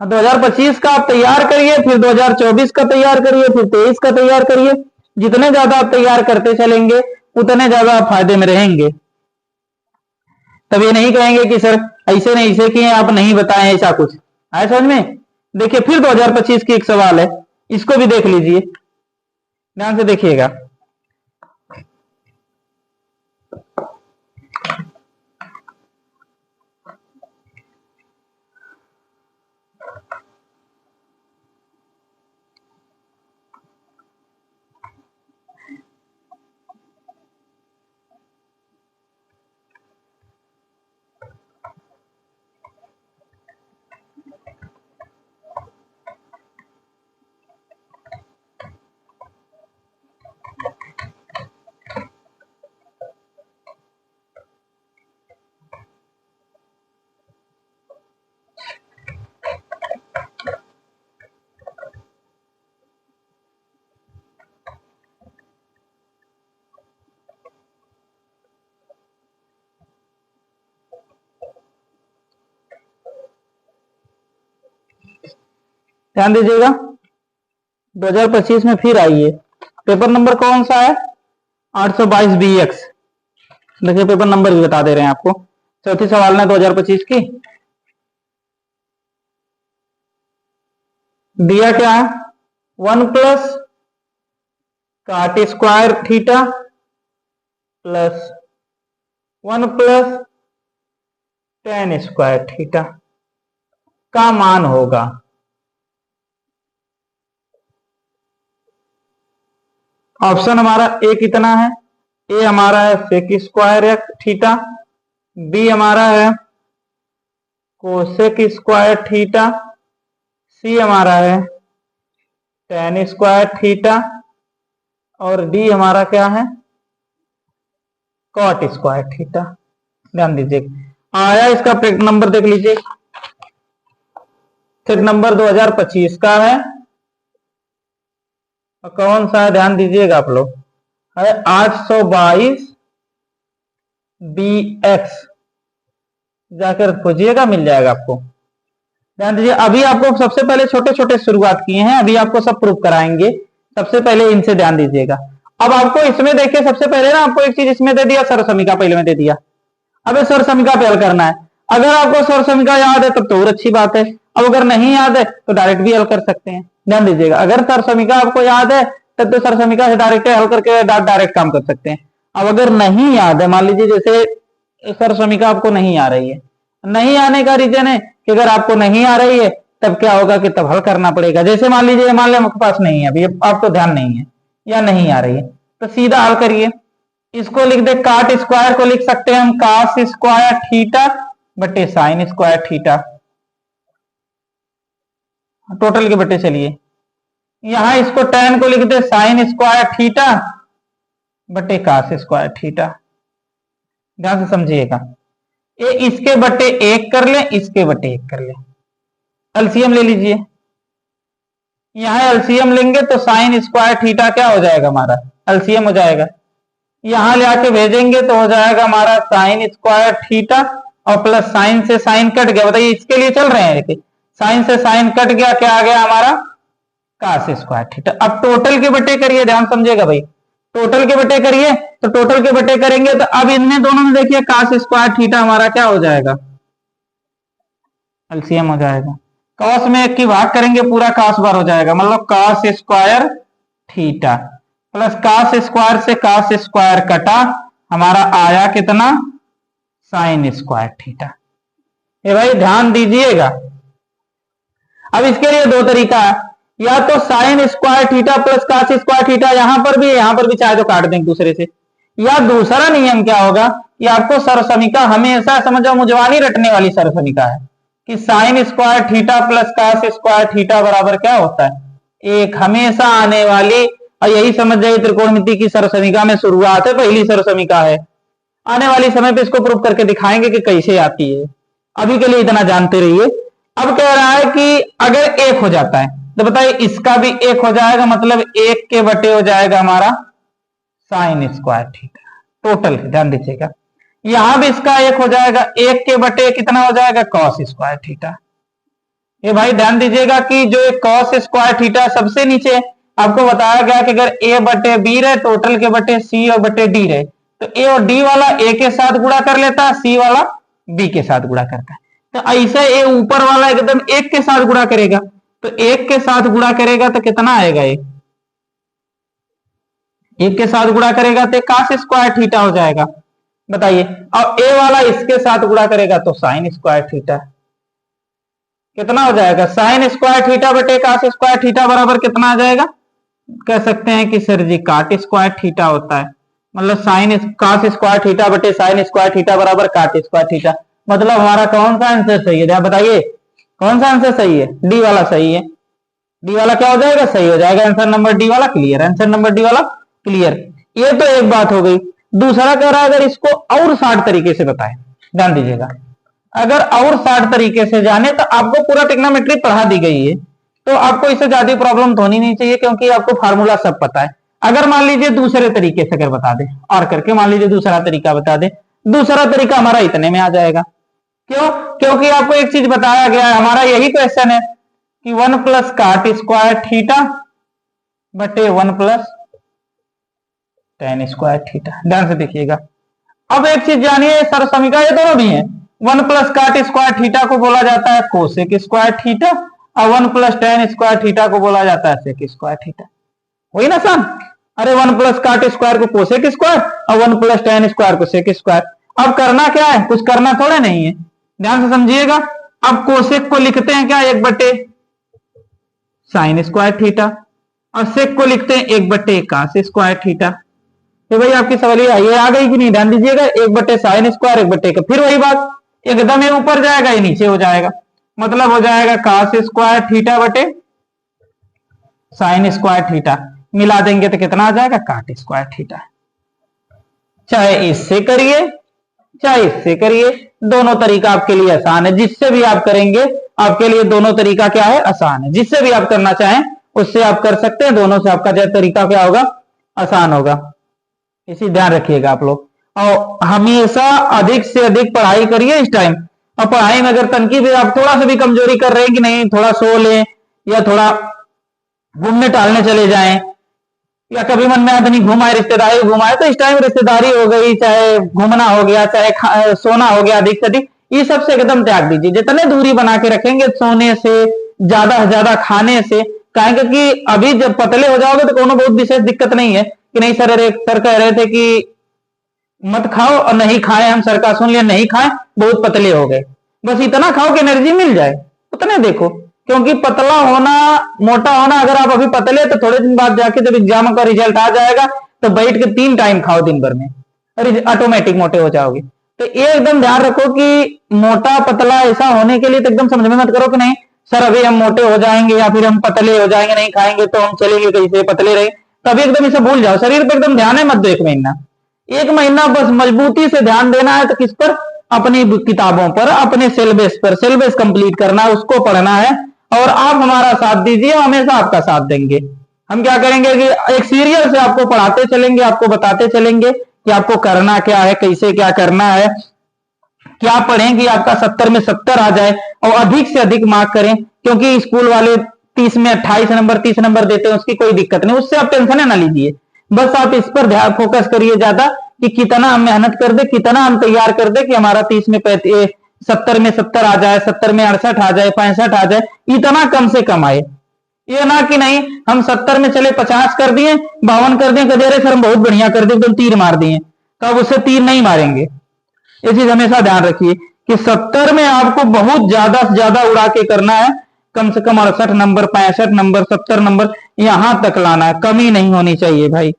2025 का आप तैयार करिए, फिर 2024 का तैयार करिए, फिर 23 का तैयार करिए, जितने ज्यादा आप तैयार करते चलेंगे उतने ज्यादा आप फायदे में रहेंगे। तब ये नहीं कहेंगे कि सर ऐसे नहीं ऐसे किए आप नहीं बताएं ऐसा कुछ। आए समझ में? देखिए फिर 2025 की एक सवाल है, इसको भी देख लीजिए, ध्यान से देखिएगा। ध्यान दीजिएगा 2025 में फिर आइए, पेपर नंबर कौन सा है? 822 BX। देखिए पेपर नंबर भी बता दे रहे हैं आपको। चौथी सवाल है 2025 की, दिया क्या है? 1 प्लस काट square theta plus 1 plus ten square theta का मान होगा। ऑप्शन हमारा ए कितना है? ए हमारा है सेक स्क्वायर थीटा, बी हमारा है कोसेक स्क्वायर थीटा, सी हमारा है टेन स्क्वायर थीटा और डी हमारा क्या है? Cot square theta. ध्यान दीजिए आया, इसका पेज नंबर देख लीजिए, पेज नंबर 2025 का है। कौन सा है? ध्यान दीजिएगा आप लोग, है 822 BX। जाकर खोजिएगा, मिल जाएगा आपको। ध्यान दीजिए अभी आपको सबसे पहले छोटे छोटे शुरुआत किए हैं, अभी आपको सब प्रूफ कराएंगे। सबसे पहले इनसे ध्यान दीजिएगा। अब आपको इसमें देखिए सबसे पहले ना आपको एक चीज इसमें दे दिया, सर्वसमीका पहले में दे दिया। अब इस सर्वसमीका पे हल करना है। अगर आपको सर्वसमीका याद है तब तो और अच्छी बात है, अब अगर नहीं याद है तो डायरेक्ट भी हल कर सकते हैं। ध्यान दीजिएगा अगर सर्वसमीका आपको याद है तब तो सर्वसमीका से डायरेक्ट हल करके डायरेक्ट काम कर सकते हैं। अब अगर नहीं याद है, मान लीजिए जैसे सर्वसमीका आपको नहीं आ रही है, नहीं आने का रीजन है कि अगर आपको नहीं आ रही है तब क्या होगा कि तब हल करना पड़ेगा। जैसे मान लीजिए मान लें आपके पास नहीं है, अभी आपको ध्यान नहीं है या नहीं आ रही है तो सीधा हल करिए। इसको लिख दे, काट स्क्वायर को लिख सकते हैं हम कास स्क्वायर थीटा बटे साइन स्क्वायर थीटा, टोटल के बटे। चलिए यहां इसको tan को लिख दे साइन स्क्वायर थीटा बटे कास स्क्वायर थीटा। ध्यान से समझिएगा, ये इसके बटे 1 कर ले, इसके बटे 1 कर ले, एलसीएम ले लीजिए। यहां एलसीएम लेंगे तो साइन स्क्वायर थीटा क्या हो जाएगा? हमारा एलसीएम हो जाएगा। यहां ले आके भेजेंगे तो हो जाएगा हमारा साइन स्क्वायर थीटा और प्लस साइन से साइन कट गया। बताइए इसके लिए चल रहे हैं, देखिए साइन से साइन कट गया, क्या आ गया हमारा? Cos square theta. अब टोटल के बटे करिए, ध्यान समझिएगा भाई, टोटल के बटे करिए तो टोटल के बटे करेंगे तो अब इनमें दोनों में देखिए कास स्क्वायर थीटा हमारा क्या हो जाएगा? एलसीएम हो जाएगा। कॉस में 1 की भाग करेंगे पूरा कास बार हो जाएगा, मतलब cos square theta plus cos square से कास स्क्वायर कटा, हमारा आया कितना? Sine square theta. ये भाई ध्यान दीजिएगा। अब इसके लिए दो तरीका है, या तो sine square theta plus cos square theta यहां पर भी चाहे तो काट दें दूसरे से, या दूसरा नियम क्या होगा कि आपको सर्वसमीका हमेशा समझो मुजवानी रटने वाली सर्वसमीका है कि sine square theta plus cos square theta बराबर क्या होता है? एक हमेशा आने वाली, और यही समझ जाइए त्रिकोणमिति की सर्वसमीका में शुरुआत है, पहली सर्वसमीका है। आने वाली समय पे इसको प्रूव करके दिखाएंगे कि कैसे आती है। अभी के लिए इतना जानते रहिए। अब कह रहा है कि अगर 1 हो जाता है तो बताइए इसका भी 1 हो जाएगा, मतलब 1 के बटे हो जाएगा हमारा साइन स्क्वायर थीटा टोटल। ध्यान दीजिएगा यहां भी इसका 1 हो जाएगा, 1 के बटे कितना हो जाएगा? Cos square theta. ये भाई ध्यान दीजिएगा कि जो एक कॉस स्क्वायर थीटा सबसे नीचे, आपको बताया गया कि अगर ए बटे बी रहे, टोटल के बटे सी और बटे डी रहे, तो ए और डी वाला ए के साथ गुणा कर लेता है, सी वाला बी के साथ गुणा करता है। तो ऐसे ए ऊपर वाला एकदम एक के साथ गुणा करेगा, तो एक के साथ गुणा करेगा तो कितना आएगा, एक के साथ गुणा करेगा तो cos स्क्वायर थीटा हो जाएगा। बताइए, और ए वाला इसके साथ गुणा करेगा तो साइन स्क्वायर थीटा, कितना हो जाएगा, साइन स्क्वायर थीटा बटे cos स्क्वायर थीटा बराबर कितना आ जाएगा, कह सकते हैं कि सर जी काट स्क्वायर थीटा होता है, मतलब साइन cos स्क्वायर थीटा बटे साइन स्क्वायर थीटा बराबर काट स्क्वायर थीटा। मतलब हमारा कौन सा आंसर सही है, बताइए कौन सा आंसर सही है, डी वाला सही है। डी वाला क्या हो जाएगा, सही हो जाएगा, आंसर नंबर डी वाला क्लियर, आंसर नंबर डी वाला क्लियर। ये तो एक बात हो गई। दूसरा कह रहा है अगर इसको और 60 तरीके से बताएं, ध्यान दीजिएगा, अगर और 60 तरीके से जाने तो आपको पूरा ट्रिग्नोमेट्री पढ़ा दी गई है, तो आपको इससे ज्यादा प्रॉब्लम तो होनी नहीं चाहिए, क्योंकि आपको फार्मूला सब पता है। अगर मान लीजिए दूसरे तरीके से अगर बता दे और करके, मान लीजिए दूसरा तरीका बता दे, दूसरा तरीका हमारा इतने में आ जाएगा। क्यों, क्योंकि आपको एक चीज बताया गया है, हमारा यही क्वेश्चन है कि 1 प्लस काट स्क्वायर थीटा बटे 1 प्लस टेन स्क्वायर थीटा। ध्यान से देखिएगा। अब एक चीज जानिए, सर समीकरण ये दोनों भी है, 1 प्लस काट स्क्वायर थीटा को बोला जाता है कोसेक स्क्वायर थीटा, और 1 प्लस टेन स्क्वायर थीटा को बोला जाता है सेक स्क्वायर थीटा। वही ना सर, अरे 1 प्लस काट स्क्वायर को कोसेक स्क्वायर और 1 प्लस टेन स्क्वायर को सेक स्क्वायर। अब करना क्या है, कुछ करना थोड़ा नहीं है, ध्यान से समझिएगा। अब कोसेक को लिखते हैं क्या, 1 बटे साइन स्क्वायर थीटा, और सेक को लिखते हैं 1 बटे कास स्क्वायर थीटा। तो भाई आपकी सवाल ये आ गई कि नहीं, ध्यान दीजिएगा, 1 बटे साइन स्क्वायर 1 बटे का, फिर वही बात, एकदम ये ऊपर जाएगा ये नीचे हो जाएगा, मतलब हो जाएगा कास स्क्वायर थीटा बटे साइन स्क्वायर थीटा, मिला देंगे तो कितना आ जाएगा, काट स्क्वायर थीटा। चाहे इससे करिए चाहे इससे करिए, दोनों तरीका आपके लिए आसान है, जिससे भी आप करेंगे आपके लिए दोनों तरीका क्या है, आसान है। जिससे भी आप करना चाहें उससे आप कर सकते हैं, दोनों से आपका जो तरीका क्या होगा, आसान होगा। इसी ध्यान रखिएगा आप लोग, और हमेशा अधिक से अधिक पढ़ाई करिए इस टाइम। और पढ़ाई में अगर तनकी भी आप थोड़ा सा भी कमजोरी कर रहे हैं कि नहीं, थोड़ा सो लें या थोड़ा घूमने टहलने चले जाएं, या कभी मन में आदमी घुमाए, रिश्तेदारी घुमाए, तो इस टाइम रिश्तेदारी हो गई, चाहे घूमना हो गया, चाहे सोना हो गया, अधिक से अधिक ये सब से एकदम त्याग दीजिए। जितने दूरी बना के रखेंगे सोने से, ज्यादा से ज्यादा खाने से, कहेंगे कि अभी जब पतले हो जाओगे तो कोनो बहुत विशेष दिक्कत नहीं है कि नहीं सर, अरे सर कह रहे थे कि मत खाओ और नहीं खाए, हम सर का सुन लिया, नहीं खाए बहुत पतले हो गए, बस इतना खाओ कि एनर्जी मिल जाए, उतने देखो। क्योंकि पतला होना मोटा होना, अगर आप अभी पतले तो थोड़े दिन बाद जाके जब एग्जाम का रिजल्ट आ जाएगा तो बैठ के 3 टाइम खाओ दिन भर में, अरे ऑटोमेटिक मोटे हो जाओगे। तो ये एकदम ध्यान रखो कि मोटा पतला ऐसा होने के लिए तो एकदम समझ में मत करो कि नहीं सर अभी हम मोटे हो जाएंगे या फिर हम पतले हो जाएंगे, नहीं खाएंगे तो हम चलेंगे कैसे, पतले रहे, तभी एकदम इसे भूल जाओ। शरीर पर एकदम ध्यान है मत दो, 1 महीना, 1 महीना बस मजबूती से ध्यान देना है, तो किस पर, अपनी किताबों पर, अपने सिलेबस पर, सिलेबस कंप्लीट करना है, उसको पढ़ना है, और आप हमारा साथ दीजिए, हमेशा आपका साथ देंगे। हम क्या करेंगे कि एक सीरियल से आपको पढ़ाते चलेंगे, आपको बताते चलेंगे कि आपको करना क्या है, कैसे क्या करना है, क्या पढ़ें कि आपका 70 में 70 आ जाए, और अधिक से अधिक मार्क करें, क्योंकि स्कूल वाले 30 में 28 नंबर 30 नंबर देते हैं, उसकी कोई दिक्कत नहीं, उससे आप टेंशन ना लीजिए। बस आप इस पर ध्यान फोकस करिए ज्यादा कि कितना हम मेहनत कर दे, कितना हम तैयार कर दे कि हमारा 30 में 70 में 70 आ जाए, 70 में 68 आ जाए, 65 आ जाए, इतना कम से कम आए। ये ना कि नहीं हम 70 में चले 50 कर दिए, 52 कर दिए, कदे सर हम बहुत बढ़िया कर दिए, एकदम तीर मार दिए, तो अब उससे तीर नहीं मारेंगे। ये चीज हमेशा ध्यान रखिए कि 70 में आपको बहुत ज्यादा से ज्यादा उड़ा के करना है, कम से कम 68 नंबर, 65 नंबर, 70 नंबर यहां तक लाना है, कमी नहीं होनी चाहिए भाई,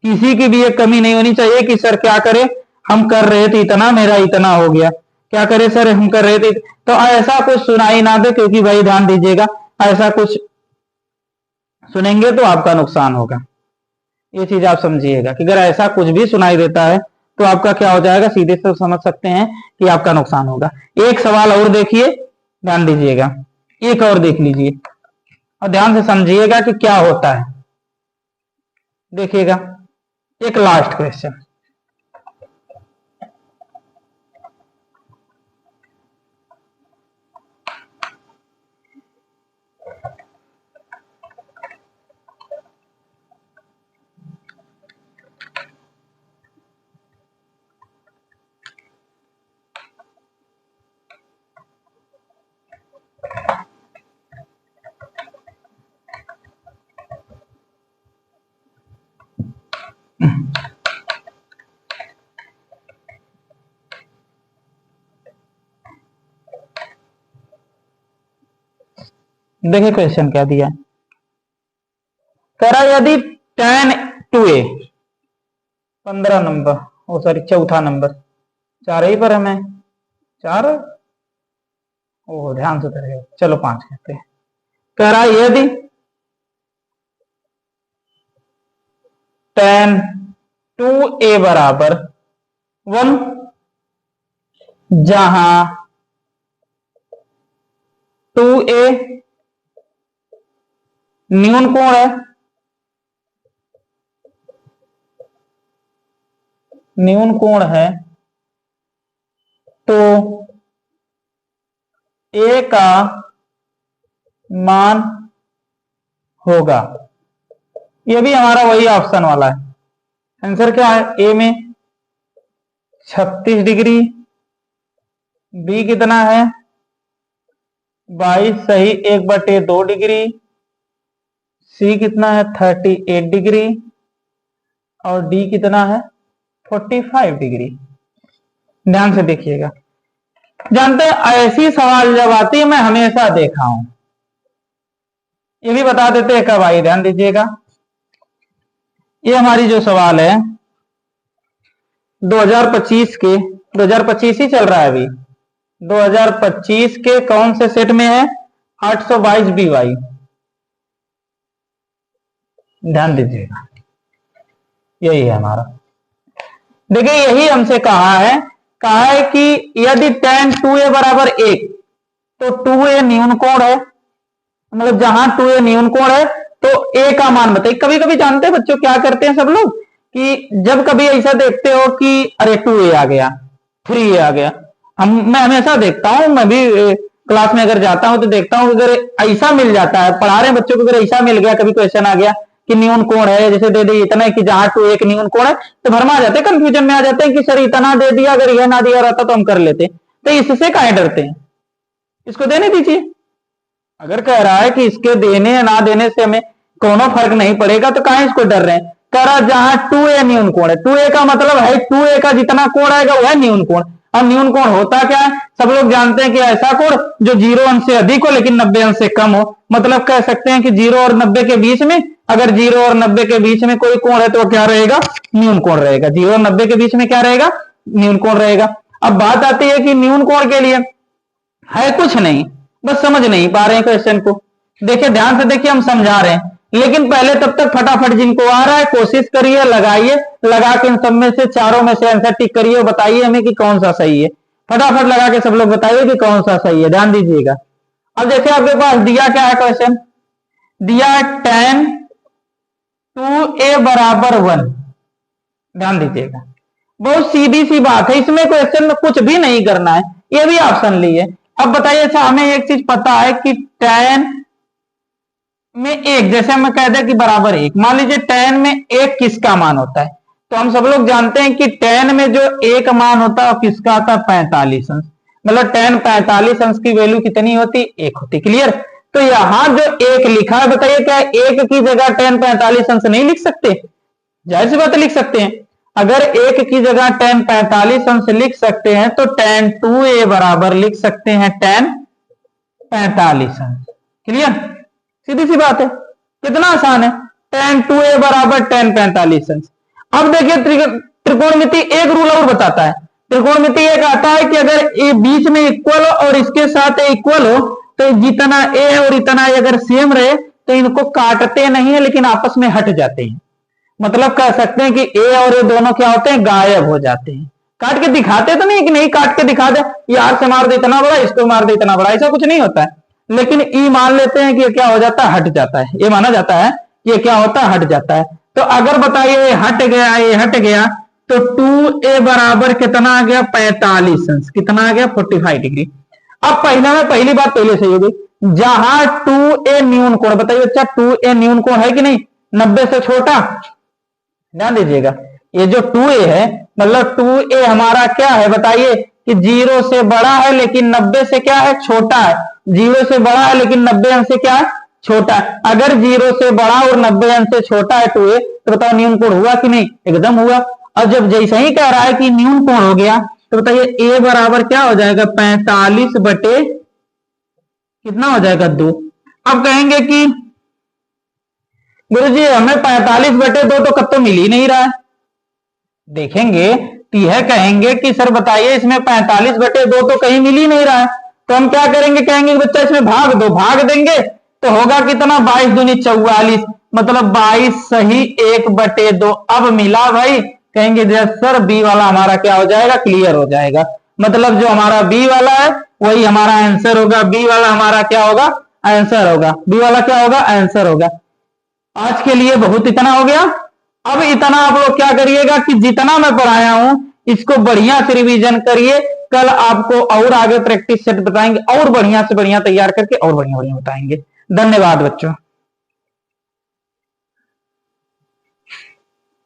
किसी की भी ये कमी नहीं होनी चाहिए कि सर क्या करे, हम कर रहे थे इतना, मेरा इतना हो गया, क्या करे सर हम कर रहे थे, तो ऐसा कुछ सुनाई ना दे, क्योंकि भाई ध्यान दीजिएगा ऐसा कुछ सुनेंगे तो आपका नुकसान होगा। ये चीज आप समझिएगा कि अगर ऐसा कुछ भी सुनाई देता है तो आपका क्या हो जाएगा, सीधे से समझ सकते हैं कि आपका नुकसान होगा। एक सवाल और देखिए, ध्यान दीजिएगा, एक और देख लीजिए और ध्यान से समझिएगा कि क्या होता है। देखिएगा, एक लास्ट क्वेश्चन, देखिए क्वेश्चन क्या दिया, कह रहा यदि tan 2a 15 नंबर, ओ सॉरी चौथा नंबर, 4 ही पर हमें 4, ओह ध्यान से करेगा, चलो 5 कहते हैं। कह रहा यदि tan 2a बराबर 1, जहां 2a न्यून कोण है, न्यून कोण है, तो a का मान होगा, ये भी हमारा वही ऑप्शन वाला है। आंसर क्या है, ए में 36 डिग्री, बी कितना है 22 सही 1/2 डिग्री, सी कितना है 38 डिग्री, और डी कितना है 45 डिग्री। ध्यान से देखिएगा, जानते हैं ऐसी सवाल जब आती है मैं हमेशा देखा हूं, ये भी बता देते हैं कब आई, ध्यान दीजिएगा। ये हमारी जो सवाल है 2025 के, 2025 ही चल रहा है अभी, 2025 के कौन से सेट में है, 822 BY। ध्यान दीजिएगा, यही है हमारा। देखिए यही हमसे कहा है कि यदि tan 2a बराबर 1, तो 2a न्यून कोण है, मतलब जहां 2a न्यून कोण है तो a का मान बताइए। कभी कभी जानते हैं बच्चों क्या करते हैं सब लोग, कि जब कभी ऐसा देखते हो कि अरे 2a आ गया, 3a आ गया, मैं हमेशा देखता हूं, मैं भी क्लास में अगर जाता हूं तो देखता हूं, अगर ऐसा मिल जाता है, पढ़ा रहे बच्चों को, अगर ऐसा मिल गया, कभी क्वेश्चन आ गया कि न्यून कोण है, जैसे दे दे इतना है कि जहां 2a एक न्यून कोण है, तो भरमा जाते हैं, कंफ्यूजन में आ जाते हैं कि सर इतना दे दिया, अगर यह ना दिया रहता तो हम कर लेते। तो इससे काहे डरते हैं, इसको देने दीजिए। अगर कह रहा है कि इसके देने या ना देने से हमें कोनो फर्क नहीं पड़ेगा, तो काहे इसको डर रहे हैं। कह रहा जहां 2a न्यून कोण है, 2a का मतलब है 2a का जितना कोण आएगा वह न्यून कोण। अब न्यून कोण होता क्या है, सब लोग जानते हैं कि ऐसा कोण जो 0 अंश से अधिक हो लेकिन 90 अंश से कम हो। मतलब कह सकते हैं कि 0 और 90 के बीच में, अगर 0 और 90 के बीच में कोई कोण है तो क्या रहेगा, न्यून कोण रहेगा। 0 और 90 के बीच में क्या रहेगा, न्यून कोण रहेगा। अब बात आती है कि न्यून कोण के लिए है कुछ नहीं, बस समझ नहीं पा रहे हैं क्वेश्चन को। देखिए ध्यान से देखिए, हम समझा रहे हैं, लेकिन पहले तब तक फटाफट जिनको आ रहा है कोशिश करिए, लगाइए, लगा के इन सब में से चारों में से आंसर टिक करिए, बताइए हमें कि कौन सा सही है। फटाफट लगा के सब लोग बताइए कि कौन सा सही है, ध्यान दीजिएगा। अब देखिए आपके पास दिया क्या है, क्वेश्चन दिया है tan 2a बराबर 1। ध्यान दीजिएगा, बहुत सीधी सी बात है, इसमें क्वेश्चन में कुछ भी नहीं करना है, ये भी ऑप्शन लिए। अब बताइए, अच्छा हमें एक चीज पता है कि tan में 1, जैसे हम कह दें कि बराबर 1, मान लीजिए tan में 1 किसका मान होता है, तो हम सब लोग जानते हैं कि tan में जो 1 मान होता है किसका आता है, 45 अंश। मतलब tan 45 अंश की वैल्यू कितनी होती, 1 होती। क्लियर। तो यहां जो 1 लिखा है, बताइए क्या 1 की जगह tan 45 अंश नहीं लिख सकते, जाहिर सी बात लिख सकते हैं। अगर 1 की जगह tan 45 अंश लिख सकते हैं तो tan 2a बराबर लिख सकते हैं tan 45 अंश। क्लियर, सीधी सी बात है, कितना आसान है, tan 2a बराबर tan 45 अंश। अब देखिए त्रिकोणमिति एक रूल और बताता है, त्रिकोणमिति एक आता है कि अगर ये बीच में इक्वल हो और इसके साथ इक्वल हो, तो जितना a और इतना a अगर सेम रहे तो इनको काटते नहीं है लेकिन आपस में हट जाते हैं। मतलब कह सकते हैं कि ए और ए दोनों क्या होते हैं, गायब हो जाते हैं। काट के दिखाते तो नहीं कि नहीं काट के दिखा दे, यार से मार दे इतना बड़ा, इसको मार दे इतना बड़ा, ऐसा कुछ नहीं होता है। लेकिन ई मान लेते हैं कि ये क्या हो जाता है, हट जाता है। ये माना जाता है कि ये क्या होता है, हट जाता है। तो अगर बताइए हट गया, ये हट गया, तो 2a बराबर कितना आ गया, 45 अंश। कितना आ गया, 45 डिग्री। अब पहली बात पहले से होगी, जहां 2a न्यून कोण, बताइए अच्छा 2a न्यून कोण है कि नहीं, 90 से छोटा। ध्यान दीजिएगा, ये जो 2a है, मतलब 2a हमारा क्या है, बताइए कि 0 से बड़ा है लेकिन 90 से क्या है, छोटा है। 0 से बड़ा है लेकिन 90 अंश से क्या है, छोटा है। अगर 0 से बड़ा और 90 अंश से छोटा है 2a, तो बताओ न्यून कोण हुआ कि नहीं, एकदम हुआ। और जब जैसे ही कह रहा है कि न्यून कोण हो गया, तो बताइए a बराबर क्या हो जाएगा, 45 बटे कितना हो जाएगा, 2। अब कहेंगे कि गुरुजी हमें 45/2 तो कब तो मिल ही नहीं रहा है। देखेंगे तो यह कहेंगे कि सर बताइए इसमें 45/2 तो कहीं मिल ही नहीं रहा है, तो हम क्या करेंगे, कहेंगे बच्चा इसमें भाग दो, भाग देंगे तो होगा कितना 22 दूनी 44, मतलब 22 सही 1/2। अब मिला भाई, कहेंगे सर बी वाला हमारा क्या हो जाएगा, क्लियर हो जाएगा। मतलब जो हमारा बी वाला है वही हमारा आंसर होगा, बी वाला हमारा क्या होगा, आंसर होगा, बी वाला क्या होगा, आंसर होगा। आज के लिए बहुत इतना हो गया। अब इतना आप लोग क्या करिएगा कि जितना मैं पढ़ाया हूं इसको बढ़िया से रिवीजन करिए, कल आपको और आगे प्रैक्टिस सेट बताएंगे और बढ़िया से बढ़िया तैयार करके और बढ़िया बढ़िया बताएंगे। धन्यवाद बच्चों।